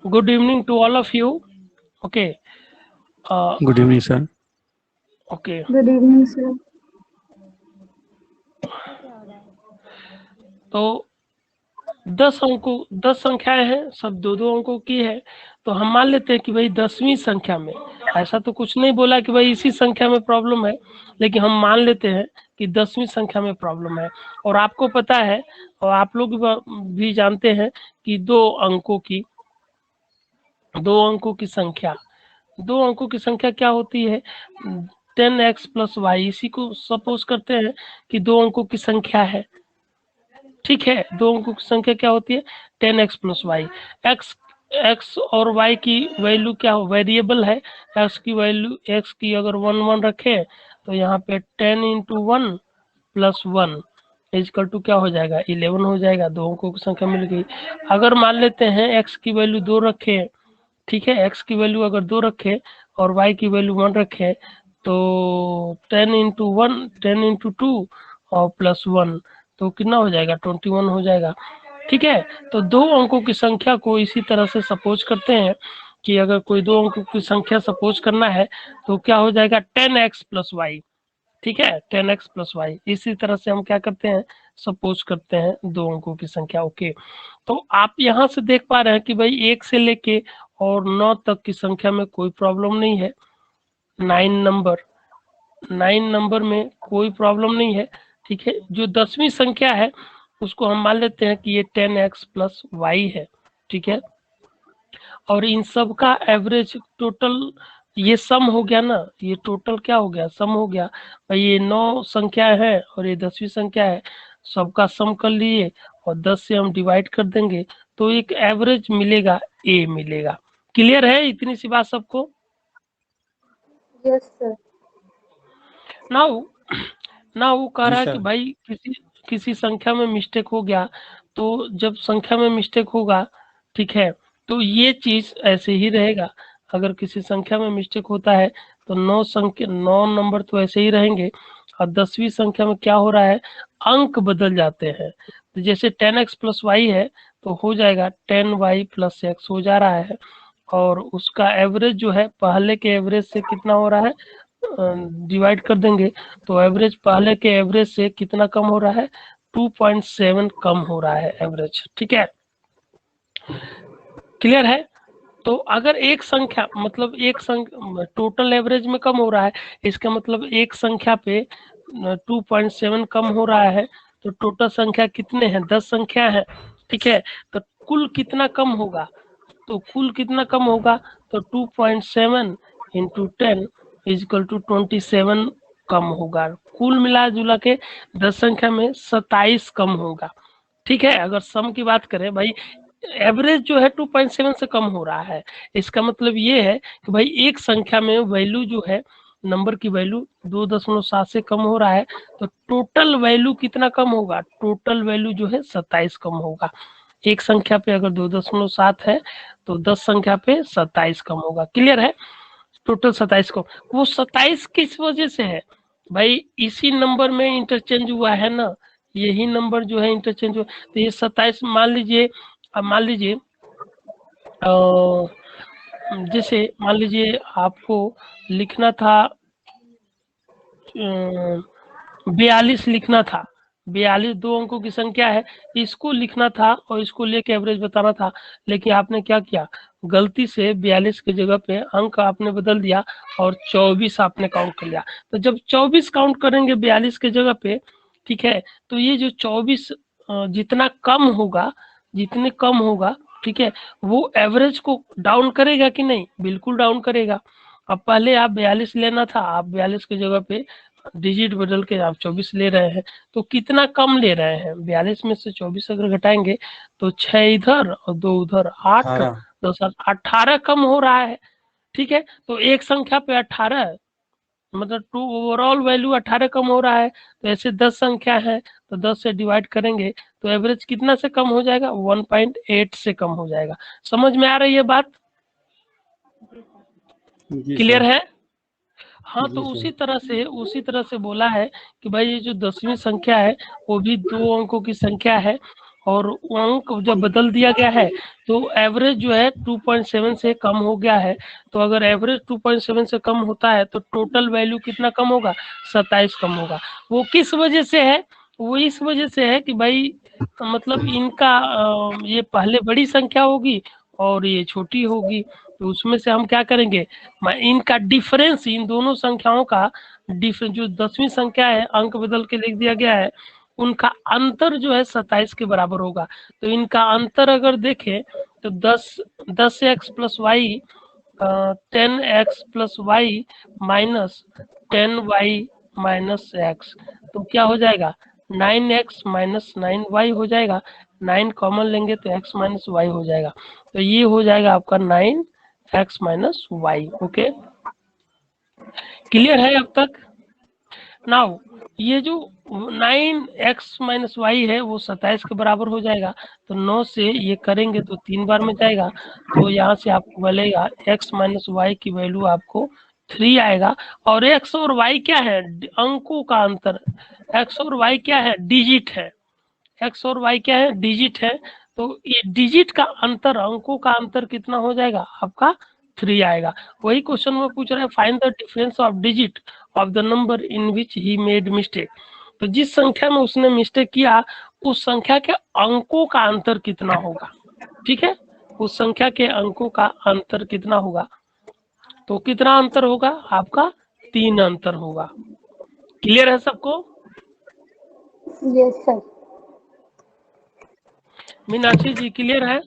Good evening to all of you. Okay. Good evening, sir. Okay. Good evening, sir. तो 10 संख्याएं हैं, सब दो दो अंकों की है। तो हम मान लेते हैं कि भाई 10वीं संख्या में, ऐसा तो कुछ नहीं बोला कि भाई इसी संख्या में प्रॉब्लम है, लेकिन हम मान लेते हैं कि 10वीं संख्या में प्रॉब्लम है। और आपको पता है और आप लोग भी जानते हैं कि दो अंकों की क्या होती है? 10x + y। इसी को सपोज करते हैं कि दो अंकों की संख्या है, ठीक है। दो अंकों की संख्या क्या होती है? 10x + y। x और y की वैल्यू क्या हो? वेरिएबल है। x की वैल्यू, x की अगर 1 1 रखें तो यहाँ पे 10 × 1 + 1 इजकल टू क्या हो जाएगा? 11 हो जाएगा। दो अंकों की संख्या मिल गई। अगर मान लेते हैं x की वैल्यू 2 रखें, ठीक है, x की वैल्यू अगर 2 रखें और y की वैल्यू 1 रखें तो 10 × 1 10 × 2 और +1 तो कितना हो जाएगा? 21 हो जाएगा, ठीक है। तो दो अंकों की संख्या को इसी तरह से सपोज करते हैं कि अगर कोई दो अंकों की संख्या सपोज करना है तो क्या हो जाएगा? 10x + y, ठीक है, 10x + y। इसी तरह से हम क्या करते हैं? सपोज करते हैं दो अंकों की संख्या। ओके, तो आप यहाँ से देख पा रहे हैं कि भाई 1 से लेके और 9 तक की संख्या में कोई प्रॉब्लम नहीं है। 9 नंबर में कोई प्रॉब्लम नहीं है, ठीक है। जो 10वीं संख्या है उसको हम मान लेते हैं कि ये 10x + y है, ठीक है। और इन सब का एवरेज टोटल ये सम हो गया ना, ये टोटल क्या हो गया? सम हो गया। भाई ये 9 संख्या है और ये 10वीं संख्या है, सबका सम कर लिए और 10 से हम डिवाइड कर देंगे तो एक एवरेज मिलेगा, ए मिलेगा। क्लियर है इतनी सी बात सबको? Yes, sir. नाउ कह जी रहा है कि सर। भाई किसी संख्या में मिस्टेक हो गया, तो जब संख्या में मिस्टेक होगा, ठीक है, तो ये चीज ऐसे ही रहेगा। अगर किसी संख्या में मिस्टेक होता है तो 9 नंबर तो ऐसे ही रहेंगे। और 10वीं संख्या में क्या हो रहा है? अंक बदल जाते हैं। तो जैसे 10x + y है तो हो जाएगा 10y + x हो जा रहा है। और उसका एवरेज जो है पहले के एवरेज से कितना हो रहा है? डिवाइड कर देंगे तो एवरेज पहले के एवरेज से कितना कम हो रहा है? 2.7 कम हो रहा है एवरेज, ठीक है। क्लियर है? तो अगर एक संख्या मतलब टोटल एवरेज में कम हो रहा है, इसका मतलब एक संख्या पे 2.7 कम हो रहा है, तो टोटल संख्या कितने हैं? 10 संख्या है, ठीक है। तो कुल कितना कम होगा? तो 2.7 × 10 = 27 कम होगा। कुल मिला जुला के 10 संख्या में 27 कम होगा, ठीक है। अगर सम की बात करें, भाई एवरेज जो है 2.7 से कम हो रहा है, इसका मतलब ये है कि भाई एक संख्या में वैल्यू जो है, नंबर की वैल्यू 2.7 से कम हो रहा है, तो टोटल वैल्यू कितना कम होगा? टोटल वैल्यू जो है 27 कम होगा। एक संख्या पे अगर 2.7 है तो 10 संख्या पे 27 कम होगा। क्लियर है? टोटल 27 को, वो 27 किस वजह से है? भाई इसी नंबर में इंटरचेंज हुआ है ना, यही नंबर जो है इंटरचेंज हुआ। तो ये 27 मान लीजिए, अब मान लीजिए जैसे मान लीजिए आपको लिखना था 42 लिखना था। 42 दो अंकों की संख्या है, इसको लिखना था और इसको लेके एवरेज बताना था, लेकिन आपने क्या किया? गलती से 42 की जगह पे अंक आपने बदल दिया और 24 आपने काउंट कर लिया। तो जब 24 काउंट करेंगे 42 की जगह पे, ठीक है, तो ये जो 24 जितना कम होगा, जितने कम होगा, ठीक है, वो एवरेज को डाउन करेगा कि नहीं? बिल्कुल डाउन करेगा। अब पहले आप 42 लेना था, आप 42 की जगह पे डिजिट बदल के आप 24 ले रहे हैं, तो कितना कम ले रहे हैं? 42 में से 24 अगर घटाएंगे तो 6 इधर और 2 उधर, 8 18। 10 18 कम हो रहा है, ठीक है। तो एक संख्या पे 18 मतलब टू ओवरऑल वैल्यू 18 कम हो रहा है। तो ऐसे 10 संख्या है तो 10 से डिवाइड करेंगे तो एवरेज कितना से कम हो जाएगा? 1.8 से कम हो जाएगा। समझ में आ रही है बात? जी क्लियर सर। है? हाँ, तो जी सर। उसी तरह से बोला है कि भाई ये जो 10वीं संख्या है वो भी दो अंकों की संख्या है और वो अंक जब बदल दिया गया है तो एवरेज जो है 2.7 से कम हो गया है। तो अगर एवरेज 2.7 से कम होता है तो टोटल वैल्यू कितना कम होगा, 27 कम होगा। वो किस वजह से है, वो इस वजह से है कि भाई मतलब इनका ये पहले बड़ी संख्या होगी और ये छोटी होगी, तो उसमें से हम क्या करेंगे, इनका डिफरेंस, इन दोनों संख्याओं का डिफरेंस, जो 10वीं संख्या है अंक बदल के लिख दिया गया है, उनका अंतर जो है 27 के बराबर होगा। तो इनका अंतर अगर देखें तो 10x plus Y 10x plus Y minus 10y minus X, तो क्या हो जाएगा 9x माइनस 9y हो जाएगा। 9 कॉमन लेंगे तो x माइनस वाई हो जाएगा, तो ये हो जाएगा आपका 9x minus Y. Okay, clear है अब तक? नाउ ये जो 9x माइनस वाई है वो 27 के बराबर हो जाएगा, तो 9 से ये करेंगे तो 3 बार में जाएगा, तो यहाँ से आपको मिलेगा x माइनस वाई की वैल्यू आपको 3 आएगा। और x और y क्या है, अंकों का अंतर। x और y क्या है, डिजिट है। x और y क्या है, डिजिट है। तो ये डिजिट का अंतर, अंकों का अंतर कितना हो जाएगा आपका 3 आएगा। वही क्वेश्चन में पूछ रहा है find the difference of digit of the number in which he made mistake. तो जिस संख्या में उसने मिस्टेक किया उस संख्या के अंकों का अंतर कितना होगा, ठीक है, उस संख्या के अंकों का अंतर कितना होगा। तो कितना अंतर होगा आपका, 3 अंतर होगा। क्लियर है सबको? Yes sir. Meenakshi ji clear है?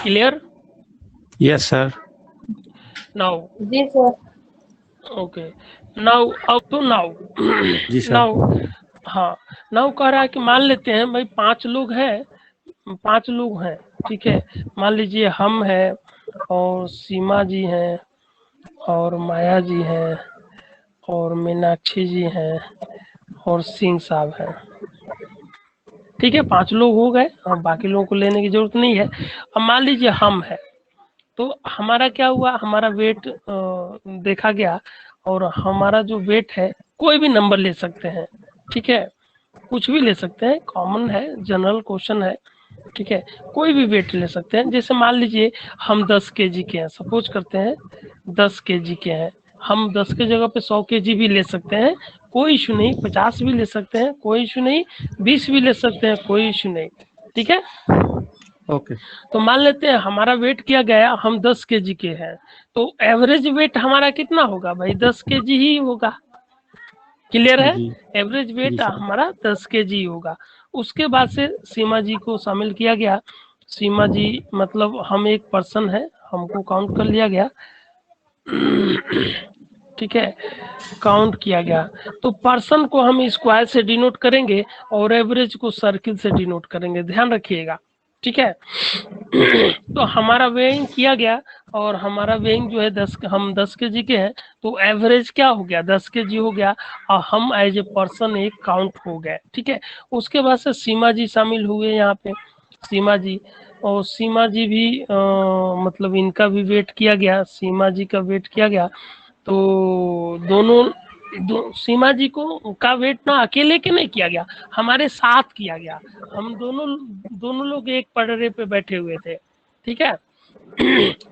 क्लियर? Yes, sir. नाउ जी सर। ओके, नाउ अब तो नाउ जी सर। नाउ हाँ, नाउ कह रहा है कि मान लेते हैं भाई 5 लोग हैं, 5 लोग हैं, ठीक है। मान लीजिए हम हैं और सीमा जी हैं और माया जी हैं और मीनाक्षी जी हैं और सिंह साहब हैं, ठीक है। 5 लोग हो गए, अब बाकी लोगों को लेने की जरूरत नहीं है। अब मान लीजिए हम है, तो हमारा क्या हुआ, हमारा वेट देखा गया और हमारा जो वेट है कोई भी नंबर ले सकते हैं, ठीक है, कुछ भी ले सकते हैं, कॉमन है, जनरल क्वेश्चन है, ठीक है, कोई भी वेट ले सकते हैं। जैसे मान लीजिए हम 10 केजी के हैं, सपोज करते हैं 10 केजी के हैं, हम 10 के जगह पे 100 केजी भी ले सकते हैं, कोई इशू नहीं, 50 भी ले सकते हैं, कोई इशू नहीं, 20 भी ले सकते हैं, कोई इशू नहीं, ठीक है। ओके। तो मान लेते हैं हमारा वेट किया गया, हम 10 केजी के हैं, तो एवरेज वेट हमारा कितना होगा भाई, 10 केजी ही होगा। क्लियर है? जी एवरेज वेट जी सर। हमारा 10 केजी होगा। उसके बाद से सीमा जी को शामिल किया गया। सीमा जी मतलब हम एक पर्सन है, हमको काउंट कर लिया गया, ठीक है, काउंट किया गया। तो पर्सन को हम स्क्वायर से डिनोट करेंगे और एवरेज को सर्किल से डिनोट करेंगे, ध्यान रखिएगा, ठीक है। तो हमारा वेइंग किया गया और हमारा वेइंग जो है 10, हम 10 केजी के हैं, तो एवरेज क्या हो गया 10 केजी हो गया और हम एज ए पर्सन एक काउंट हो गए, ठीक है। उसके बाद से सीमा जी शामिल हुए यहाँ पे, सीमा जी, और सीमा जी भी मतलब इनका भी वेट किया गया, सीमा जी का वेट किया गया। तो सीमा जी को का वेट ना अकेले के नहीं किया गया, हमारे साथ किया गया। हम दोनों लोग एक पटरे पे बैठे हुए थे, ठीक है।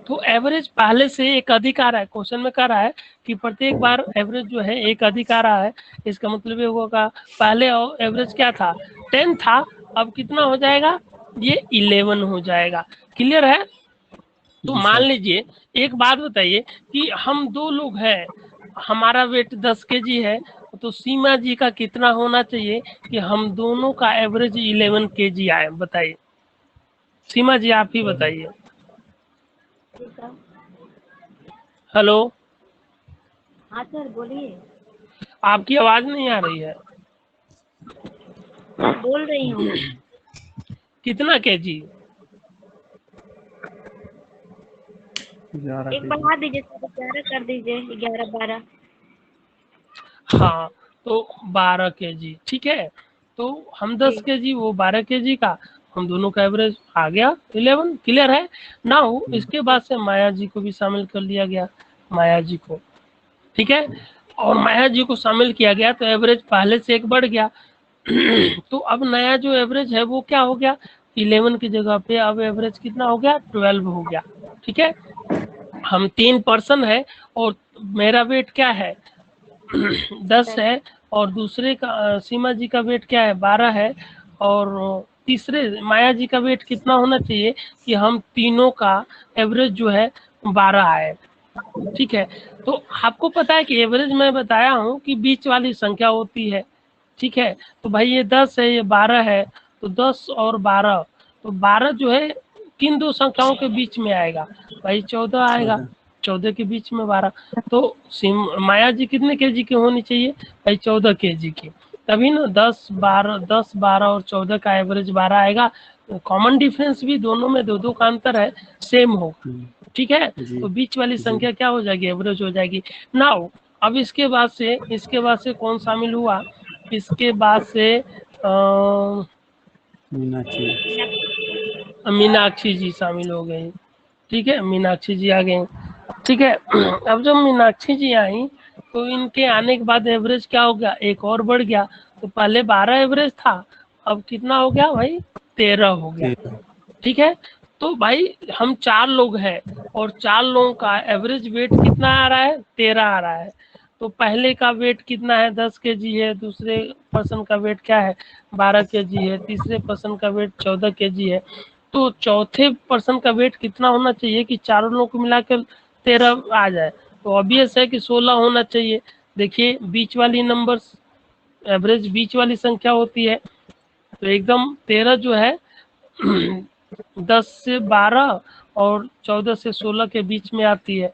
तो एवरेज पहले से एक अधिक आ रहा है, क्वेश्चन में कह रहा है कि प्रत्येक बार एवरेज जो है एक अधिक आ रहा है, इसका मतलब ये होगा पहले एवरेज क्या था 10 था, अब कितना हो जाएगा, ये 11 हो जाएगा। क्लियर है? तो जी मान सर। लीजिए एक बात बताइए कि हम 2 लोग हैं, हमारा वेट 10 केजी है, तो सीमा जी का कितना होना चाहिए कि हम दोनों का एवरेज 11 केजी आए, बताइए सीमा जी, आप ही बताइए। हेलो, हाँ सर बोलिए। आपकी आवाज नहीं आ रही है। बोल रही हूँ। कितना केजी? एक बढ़ा दीजिए सर, 11 कर दीजिए, 11 12। हाँ, तो 12 केजी, ठीक है। तो हम 10 केजी, वो 12 केजी का, हम दोनों का एवरेज आ गया 11। क्लियर है? नाउ इसके बाद से माया जी को भी शामिल कर लिया गया, माया जी को, ठीक है। और माया जी को शामिल किया गया तो एवरेज पहले से एक बढ़ गया, तो अब नया जो एवरेज है वो क्या हो गया, 11 की जगह पे अब एवरेज कितना हो गया, 12 हो गया। ठीक है, हम 3 पर्सन है और मेरा वेट क्या है 10 है, और दूसरे का सीमा जी का वेट क्या है 12 है, और तीसरे माया जी का वेट कितना होना चाहिए कि हम तीनों का एवरेज जो है 12 आए। ठीक है, तो आपको पता है कि एवरेज मैं बताया हूँ कि बीच वाली संख्या होती है। ठीक है, तो भाई ये 10 है, ये 12 है, तो 10 और 12, तो 12 जो है किन दो संख्याओं के बीच में आएगा, भाई 14 आएगा, 14 के बीच में 12। तो माया जी कितने केजी की होनी चाहिए, भाई 14 केजी की, तभी ना 10 12 और 14 का एवरेज 12 आएगा। कॉमन डिफरेंस भी दोनों में 2 2 का अंतर है, सेम होगा। ठीक है, तो बीच वाली संख्या क्या हो जाएगी, एवरेज हो जाएगी। नाउ अब इसके बाद से कौन शामिल हुआ, इसके बाद से मीनाक्षी जी शामिल हो गई। ठीक है, मीनाक्षी जी आ गई। ठीक है, अब जब मीनाक्षी जी आई तो इनके आने के बाद एवरेज क्या हो गया, एक और बढ़ गया। तो पहले 12 एवरेज था, अब कितना हो गया भाई, 13 हो गया। ठीक है, तो भाई हम 4 लोग हैं और 4 लोगों का एवरेज वेट कितना आ रहा है, 13 आ रहा है। तो पहले का वेट कितना है, 10 केजी है, दूसरे पर्सन का वेट क्या है, 12 केजी है, तीसरे पर्सन का वेट 14 केजी है। तो चौथे पर्सन का वेट कितना होना चाहिए कि चारों लोगों को मिलाकर 13 आ जाए, तो ऑब्वियस है कि 16 होना चाहिए। देखिए बीच वाली नंबर्स, एवरेज बीच वाली संख्या होती है, तो एकदम 13 जो है 10 से 12 और 14 से 16 के बीच में आती है।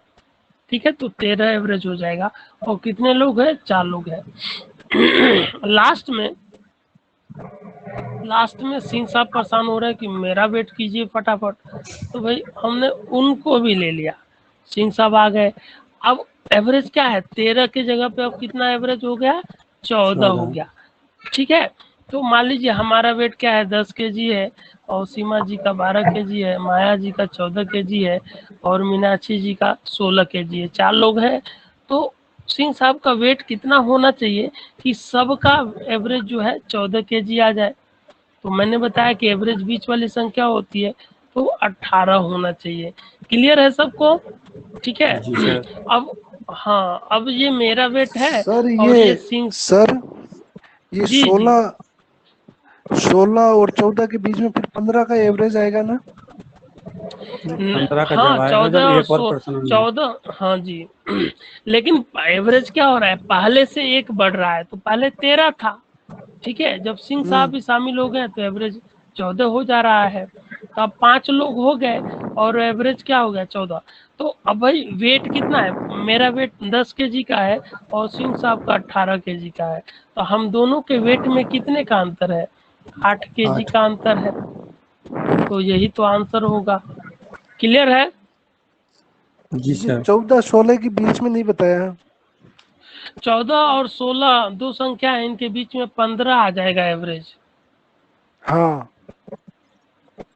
ठीक है, तो 13 एवरेज हो जाएगा। और कितने लोग हैं, 4 लोग हैं। लास्ट में सिंह साहब परेशान हो रहे हैं कि मेरा वेट कीजिए फटाफट, तो भाई हमने उनको भी ले लिया, सिंह साहब आ गए। अब एवरेज क्या है, 13 की जगह पे अब कितना एवरेज हो गया, 14 हो गया। ठीक है, तो मान लीजिए हमारा वेट क्या है, 10 केजी है, और सीमा जी का 12 केजी है, माया जी का 14 केजी है, और मीनाक्षी जी का 16 केजी है। 4 लोग हैं, तो सिंह साहब का वेट कितना होना चाहिए कि सबका एवरेज जो है 14 केजी आ जाए। तो मैंने बताया कि एवरेज बीच वाली संख्या होती है, तो 18 होना चाहिए। क्लियर है सबको, ठीक है। अब हाँ, अब ये मेरा वेट है सर और ये ये सिंह, सर ये जी जी 16 और 14 के बीच में फिर 15 का एवरेज आएगा ना? 15 का हाँ जब आएगा 14 जब और एक और पर्सन 14, हाँ जी। लेकिन एवरेज क्या हो रहा है, पहले से एक बढ़ रहा है, तो पहले 13 था। ठीक है, जब सिंह साहब भी शामिल हो गए तो एवरेज 14 हो जा रहा है। तो अब 5 लोग हो गए और एवरेज क्या हो गया, 14। तो अब भाई वेट कितना है, मेरा वेट 10 केजी का है और सिंह साहब का 18 केजी का है। तो हम दोनों के वेट में कितने का अंतर है, 8 केजी 8। का अंतर है। तो यही तो आंसर होगा। क्लियर है, जी ये सर। 14-16 के बीच में नहीं बताया। 14 और 16 दो संख्या है, इनके बीच में 15 आ जाएगा एवरेज। हाँ